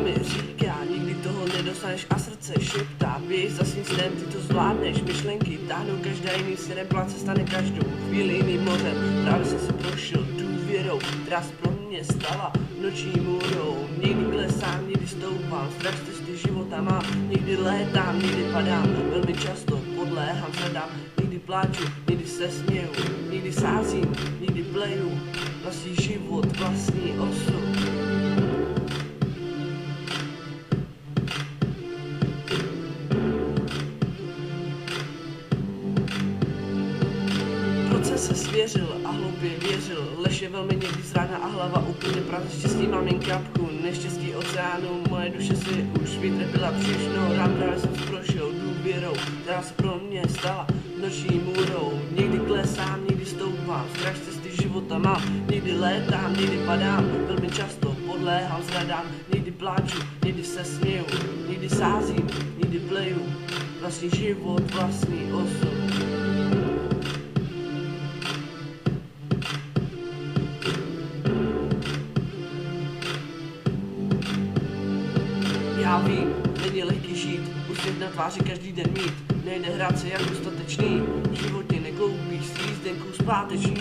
mi říká, nikdy toho nedostaneš a srdce šeptá, běž za svým snem, ty to zvládneš, myšlenky táhnou každá jiný směrem, plán se stane každou chvíli jiným mořem, právě jsem si prošel důvěrou, která se pro mě stala noční můrou, někdy klesám, někdy stoupám, strach z cesty života mám, někdy létám, někdy padám, velmi často podléhám zadám, někdy pláču, někdy se směju, někdy sázím, někdy pleju, vlastní život, vlastní osud. Proces se svěřil a hloupě věřil, lež je velmi někdy zrána a hlava úplně prázdná, štěstí mám jen kapku, neštěstí oceánu, moje duše si už vytrpěla všechno, rám právě jsem prošel důvěrou, která se pro mě stala noční můrou, někdy klesám, někdy stoupám, strach z cesty života mám, někdy létám, někdy padám, velmi často podléhám zradám, někdy pláču, někdy se směju, někdy sázím, někdy pleju, vlastní život, vlastní osud. Já vím, není lehký žít, úsměv na tváři každý den mít, nejde hrát se jak dostatečný, v životě nekloubíš s jízdenkou zpáteční,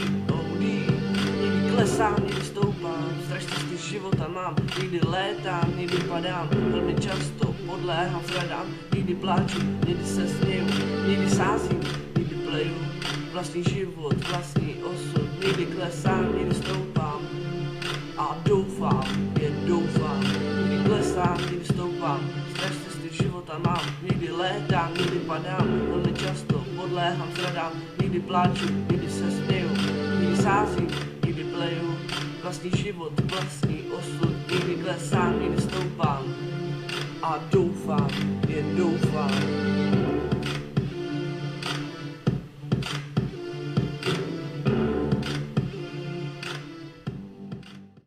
někdy klesám, někdy stoupám, strach cesty života mám, někdy létám, někdy padám, velmi často podléhám zradám, někdy pláču, někdy se směju, někdy sázím, někdy pleju, vlastní život, vlastní osud, někdy klesám, někdy stoupám a doufám, jen doufám, někdy klesám, někdy stoupám, strach cesty života mám, někdy létám, někdy padám, velmi často podléhám zradám, někdy pláču, někdy se směju, někdy sázím, někdy pleju, vlastní život, vlastní osud, někdy klesám, někdy stoupám a doufám, jen doufám.